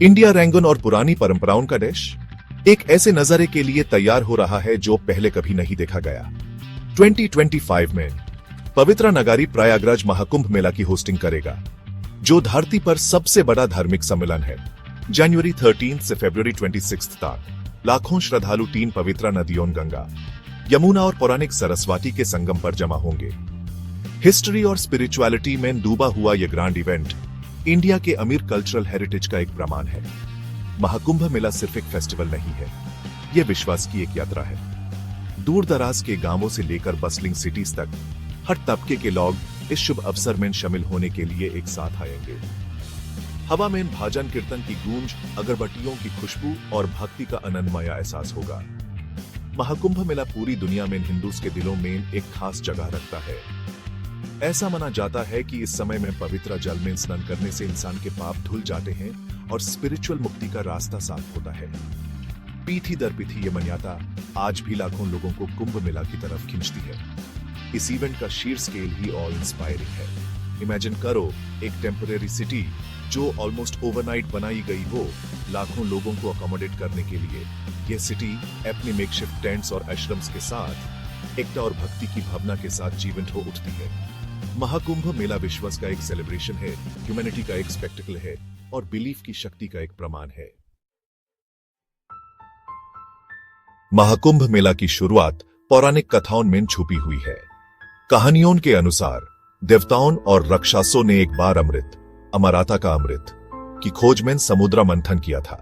India रैंगन और पुरानी परंपराओं का देश एक ऐसे नजारे के लिए तैयार हो रहा है जो पहले कभी नहीं देखा गया। 2025 में पवित्र नगरी प्रयागराज महाकुंभ मेला की होस्टिंग करेगा, जो धरती पर सबसे बड़ा धार्मिक सम्मेलन है। जनवरी 13 से फरवरी 26 तक लाखों श्रद्धालु 3 पवित्र नदियों गंगा, यमुना और पौराणिक सरस्वती के संगम पर जमा होंगे। हिस्ट्री और स्पिरिचुअलिटी में डूबा हुआ यह ग्रैंड इवेंट इंडिया के अमीर कल्चरल हेरिटेज का एक प्रमाण है। महाकुंभ मेला सिर्फ एक फेस्टिवल नहीं है, यह विश्वास की एक यात्रा है। दूर दराज के गांवों से लेकर बस्लिंग सिटीज तक हर तबके के लोग इस शुभ अवसर में शामिल होने के लिए एक साथ आएंगे। हवा में भजन कीर्तन की गूंज, अगरबत्तियों की खुशबू और भक्ति का आनंदमय एहसास होगा। महाकुंभ मेला पूरी दुनिया में हिंदूज के दिलों में एक खास जगह रखता है। ऐसा माना जाता है कि इस समय में पवित्र जल में स्नान करने से इंसान के पाप धुल जाते हैं और स्पिरिचुअल मुक्ति का रास्ता साफ होता है। पीढ़ी दर पीढ़ी ये मान्यता आज भी लाखों लोगों को कुंभ मेला की तरफ खींचती है। इस इवेंट का शीर स्केल ही ऑल इंस्पायरिंग है। इमेजिन करो, एक टेम्परेरी सिटी जो ऑलमोस्ट ओवरनाइट बनाई गई हो, लाखों लोगों को अकोमोडेट करने के लिए। यह सिटी अपनी मेकशिफ्ट टेंट्स और आश्रम्स के साथ एकता और भक्ति की भावना के साथ जीवंत हो उठती है। महाकुंभ मेला विश्वास का एक सेलिब्रेशन है, ह्यूमैनिटी का एक स्पेक्टिकल है और बिलीफ की शक्ति का एक प्रमाण है। महाकुंभ मेला की शुरुआत पौराणिक कथाओं में छुपी हुई है। कहानियों के अनुसार देवताओं और राक्षसों ने एक बार अमराता का अमृत की खोज में समुद्र मंथन किया था।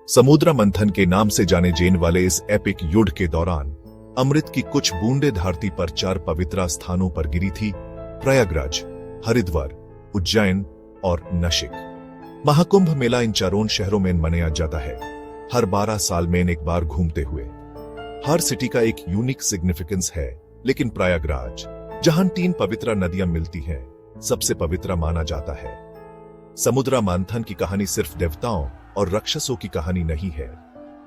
समुद्र मंथन के नाम से जाने जाने वाले इस एपिक युद्ध के दौरान अमृत की कुछ बूंदे धरती पर 4 पवित्र स्थानों पर गिरी थी: प्रयागराज, हरिद्वार, उज्जैन और नासिक। महाकुंभ मेला इन चारों शहरों में मनाया जाता है, हर 12 साल में एक बार घूमते हुए। हर सिटी का एक यूनिक सिग्निफिकेंस है, लेकिन प्रयागराज, जहां 3 पवित्र नदियां मिलती हैं, सबसे पवित्र माना जाता है। समुद्र मंथन की कहानी सिर्फ देवताओं और राक्षसों की कहानी नहीं है,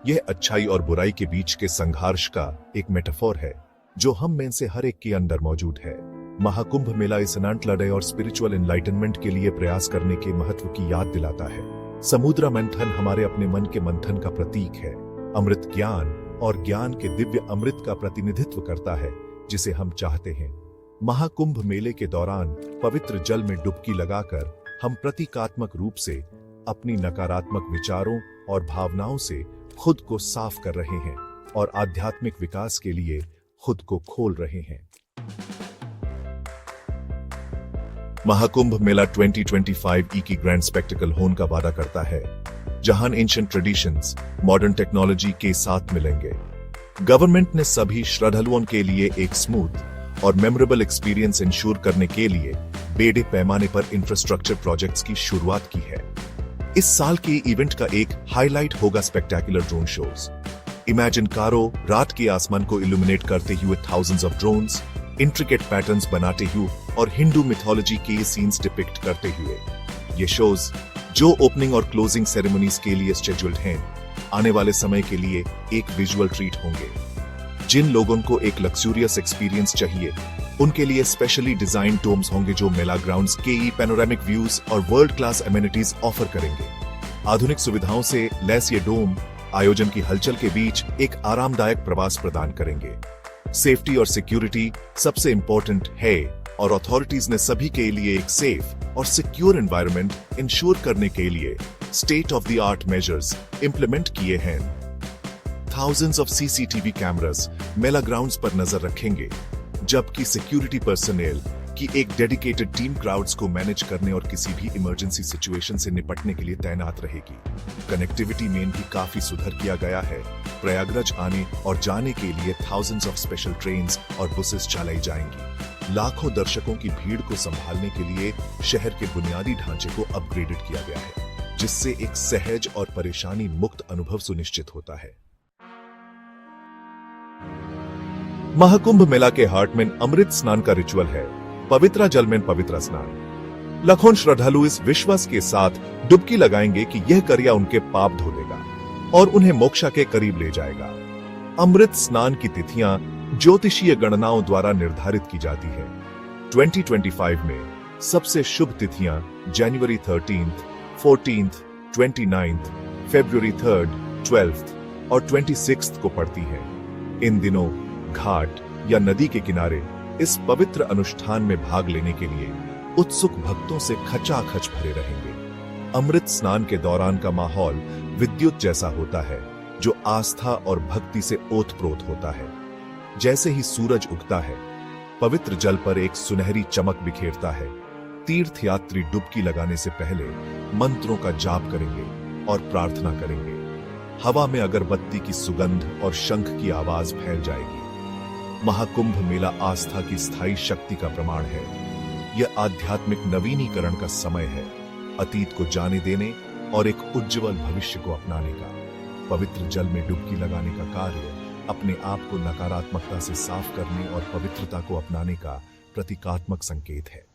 यह अच्छाई और बुराई के बीच के संघर्ष का एक मेटाफोर है जो हम में से हर एक के अंदर मौजूद है। महाकुंभ मेला इस अनंत लड़ाई और स्पिरिचुअल एनलाइटनमेंट के लिए प्रयास करने के महत्व की याद दिलाता है। समुद्र मंथन हमारे अपने मन के मंथन का प्रतीक है। अमृत ज्ञान और ज्ञान के दिव्य अमृत का प्रतिनिधित्व करता है, जिसे हम चाहते हैं। महाकुंभ मेले के दौरान पवित्र जल में डुबकी लगाकर हम प्रतीकात्मक रूप से अपनी नकारात्मक विचारों और भावनाओं से खुद को साफ कर रहे हैं और आध्यात्मिक विकास के लिए खुद को खोल रहे हैं। महाकुंभ मेला 2025 की ग्रैंड स्पेक्टिकल होने का वादा करता है, जहां एंशिएंट ट्रेडिशंस मॉडर्न टेक्नोलॉजी के साथ मिलेंगे। गवर्नमेंट ने सभी श्रद्धालुओं के लिए एक स्मूथ और मेमोरेबल एक्सपीरियंस इंश्योर करने के लिए बड़े पैमाने पर इंफ्रास्ट्रक्चर प्रोजेक्ट्स की शुरुआत की है। इस साल के इवेंट का एक हाईलाइट होगा स्पेक्टेकुलर ड्रोन शोज। इमेजिन करो, रात के आसमान को इल्यूमिनेट करते हुए thousands of drones, intricate patterns बनाते हुए और हिंदू मिथोलॉजी के सीन्स डिपिक्ट करते हुए। ये शोज, जो ओपनिंग और क्लोजिंग सेरेमनीज के लिए शेड्यूल्ड हैं, आने वाले समय के लिए एक विजुअल ट्रीट होंगे। जिन लोगों को एक लग्जूरियस एक्सपीरियंस चाहिए, उनके लिए स्पेशली डिजाइन डोम्स होंगे जो मेला ग्राउंड्स के पैनोरामिक व्यूज और वर्ल्ड क्लास एमिनिटीज ऑफर करेंगे। आधुनिक सुविधाओं से लैस ये डोम आयोजन की हलचल के बीच एक आरामदायक प्रवास प्रदान करेंगे। सेफ्टी और सिक्योरिटी सबसे इंपॉर्टेंट है और अथॉरिटीज ने सभी के लिए एक सेफ और सिक्योर एनवायरनमेंट इंश्योर करने के लिए state of the art measures implement किए हैं। Thousands of CCTV cameras Mela grounds पर नजर रखेंगे, जबकि सिक्योरिटी पर्सनल की एक डेडिकेटेड टीम क्राउड्स को मैनेज करने और किसी भी इमरजेंसी सिचुएशन से निपटने के लिए तैनात रहेगी। कनेक्टिविटी में भी काफी सुधार किया गया है। प्रयागराज आने और जाने के लिए थाउजेंड्स ऑफ स्पेशल ट्रेन्स और बसेस चलाई जाएंगी। लाखों दर्शकों की भीड़ को संभालने के लिए शहर के बुनियादी ढांचे को अपग्रेडेड किया गया है, जिससे एक सहज और परेशानी मुक्त अनुभव सुनिश्चित होता है। महाकुंभ मेला के हार्ट में अमृत स्नान का रिचुअल है, पवित्र जल में पवित्र स्नान। लाखों श्रद्धालु इस विश्वास के साथ डुबकी लगाएंगे कि यह क्रिया उनके पाप धो लेगा और उन्हें मोक्ष के करीब ले जाएगा। अमृत स्नान की तिथियां ज्योतिषीय गणनाओं द्वारा निर्धारित की जाती है। 2025 में सबसे शुभ तिथियां जनवरी 13, 14 29th, February 3rd, 12th और 26th को पड़ती है। इन दिनों घाट या नदी के किनारे इस पवित्र अनुष्ठान में भाग लेने के लिए उत्सुक भक्तों से खचाखच भरे रहेंगे। अमृत स्नान के दौरान का माहौल विद्युत जैसा होता है, जो आस्था और भक्ति से ओतप्रोत होता है। जैसे ही सूरज उगता है, पवित्र जल पर एक सुनहरी चमक बिखेरता है। तीर्थयात्री डुबकी लगाने से पहले मंत्रों का जाप करेंगे और प्रार्थना करेंगे। हवा में अगरबत्ती की सुगंध और शंख की आवाज फैल जाएगी। महाकुंभ मेला आस्था की स्थायी शक्ति का प्रमाण है। यह आध्यात्मिक नवीनीकरण का समय है, अतीत को जाने देने और एक उज्जवल भविष्य को अपनाने का। पवित्र जल में डुबकी लगाने का कार्य अपने आप को नकारात्मकता से साफ करने और पवित्रता को अपनाने का प्रतीकात्मक संकेत है।